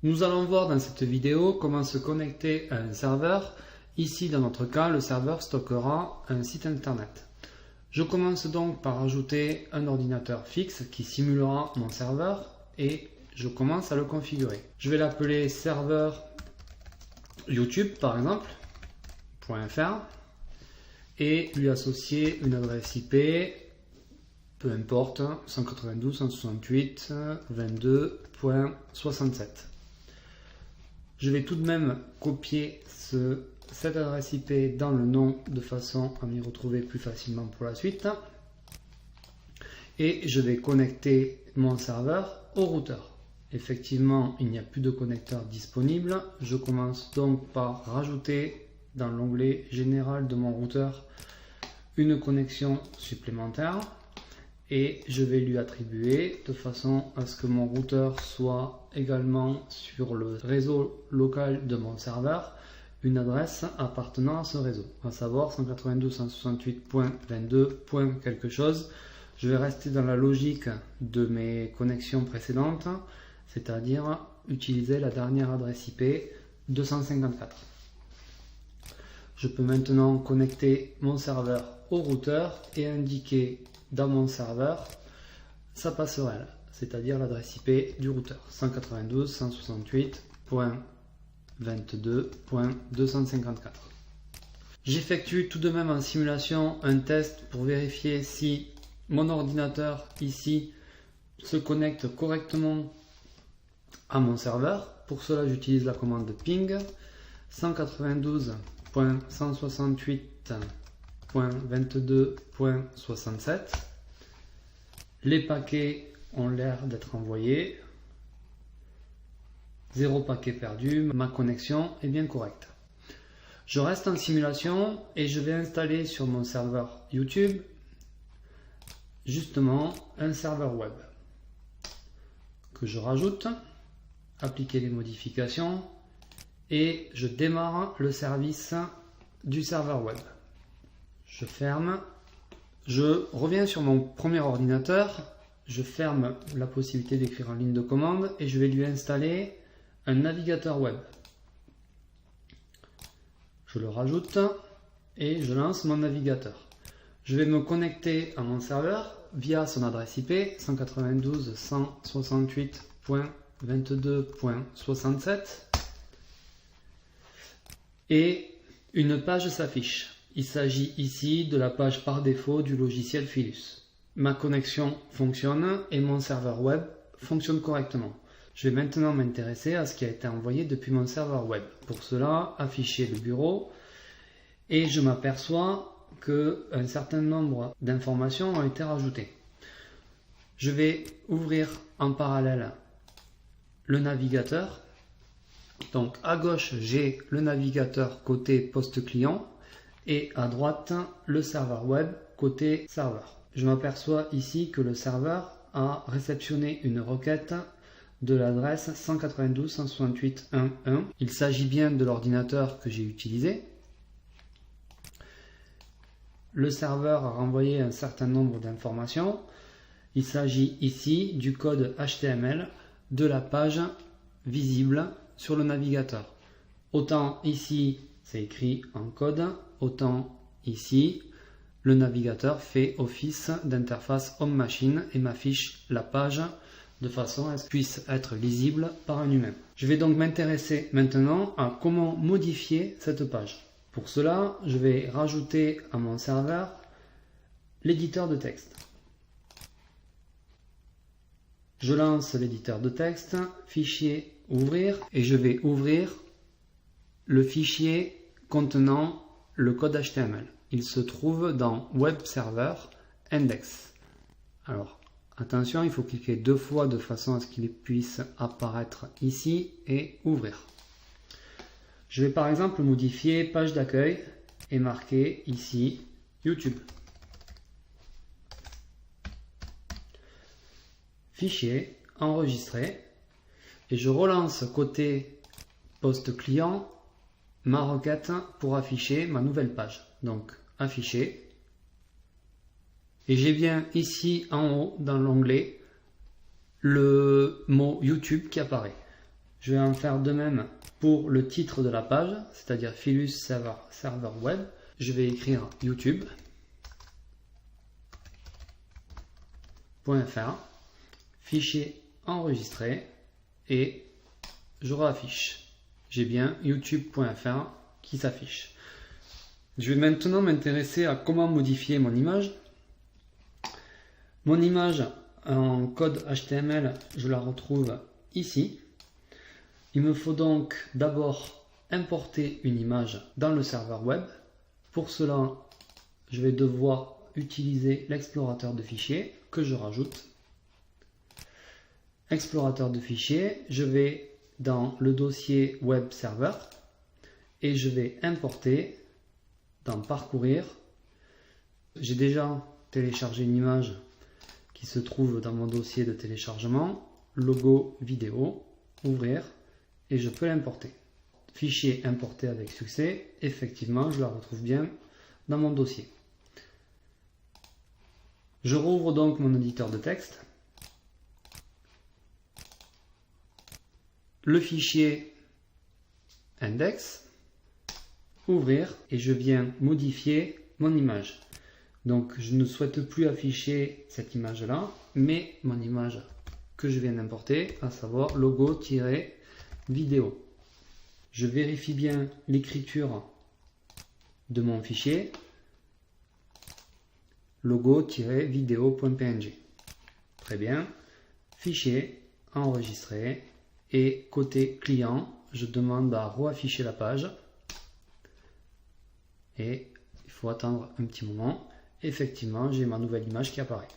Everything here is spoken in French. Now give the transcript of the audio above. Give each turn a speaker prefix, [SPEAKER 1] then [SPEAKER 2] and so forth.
[SPEAKER 1] Nous allons voir dans cette vidéo comment se connecter à un serveur. Ici, dans notre cas, le serveur stockera un site internet. Je commence donc par ajouter un ordinateur fixe qui simulera mon serveur et je commence à le configurer. Je vais l'appeler serveur YouTube par exemple, .fr, et lui associer une adresse IP, peu importe, 192.168.22.67. Je vais tout de même copier cette adresse IP dans le nom de façon à m'y retrouver plus facilement pour la suite. Et je vais connecter mon serveur au routeur. Effectivement, il n'y a plus de connecteur disponible. Je commence donc par rajouter dans l'onglet général de mon routeur une connexion supplémentaire. Et je vais lui attribuer de façon à ce que mon routeur soit également sur le réseau local de mon serveur une adresse appartenant à ce réseau, à savoir 192.168.22. quelque chose. Je vais rester dans la logique de mes connexions précédentes, c'est-à-dire utiliser la dernière adresse IP 254. Je peux maintenant connecter mon serveur au routeur et indiquer dans mon serveur sa passerelle, c'est-à-dire l'adresse IP du routeur 192.168.22.254. J'effectue tout de même en simulation un test pour vérifier si mon ordinateur ici se connecte correctement à mon serveur. Pour cela, j'utilise la commande ping 192.168.22.67. Les paquets ont l'air d'être envoyés. 0 paquet perdu. Ma connexion est bien correcte. Je reste en simulation et je vais installer sur mon serveur YouTube justement un serveur web que je rajoute, appliquer les modifications et je démarre le service du serveur web. Je ferme, je reviens sur mon premier ordinateur, je ferme la possibilité d'écrire en ligne de commande et je vais lui installer un navigateur web. Je le rajoute et je lance mon navigateur. Je vais me connecter à mon serveur via son adresse IP 192.168.22.67 et une page s'affiche. Il s'agit ici de la page par défaut du logiciel Philus. Ma connexion fonctionne et mon serveur web fonctionne correctement. Je vais maintenant m'intéresser à ce qui a été envoyé depuis mon serveur web. Pour cela, afficher le bureau et je m'aperçois qu'un certain nombre d'informations ont été rajoutées. Je vais ouvrir en parallèle le navigateur. Donc à gauche, j'ai le navigateur côté poste client et à droite, le serveur web côté serveur. Je m'aperçois ici que le serveur a réceptionné une requête de l'adresse 192.168.1.1. Il s'agit bien de l'ordinateur que j'ai utilisé. Le serveur a renvoyé un certain nombre d'informations. Il s'agit ici du code HTML de la page visible sur le navigateur. Autant ici c'est écrit en code, autant ici le navigateur fait office d'interface home machine et m'affiche la page de façon à ce qu'elle puisse être lisible par un humain. Je vais donc m'intéresser maintenant à comment modifier cette page. Pour cela, je vais rajouter à mon serveur l'éditeur de texte. Je lance l'éditeur de texte, fichier ouvrir et je vais ouvrir le fichier contenant le code HTML. Il se trouve dans Web Server Index. Alors, attention, il faut cliquer 2 fois de façon à ce qu'il puisse apparaître ici et ouvrir. Je vais par exemple modifier page d'accueil et marquer ici YouTube. Fichier, enregistré. Et je relance côté poste client ma requête pour afficher ma nouvelle page. Donc afficher. Et j'ai bien ici en haut dans l'onglet le mot YouTube qui apparaît.
[SPEAKER 2] Je vais en faire de même pour le titre de la page, c'est-à-dire Philus Server Web. Je vais écrire youtube.fr, fichier enregistré, et je réaffiche. J'ai bien youtube.fr qui s'affiche. Je vais maintenant m'intéresser à comment modifier mon image. Mon image en code HTML, je la retrouve ici. Il me faut donc d'abord importer une image dans le serveur web. Pour cela, je vais devoir utiliser l'explorateur de fichiers que je rajoute. Explorateur de fichiers, je vais dans le dossier web server et je vais importer dans parcourir. J'ai déjà téléchargé une image qui se trouve dans mon dossier de téléchargement, logo vidéo, ouvrir, et je peux l'importer. Fichier importé avec succès, effectivement je la retrouve bien dans mon dossier. Je rouvre donc mon éditeur de texte. Le fichier index, ouvrir, et je viens modifier mon image. Donc je ne souhaite plus afficher cette image là, mais mon image que je viens d'importer, à savoir logo-vidéo. Je vérifie bien l'écriture de mon fichier, logo-vidéo.png. Très bien, fichier enregistré, et côté client, je demande à réafficher la page, et il faut attendre un petit moment. Effectivement, j'ai ma nouvelle image qui apparaît.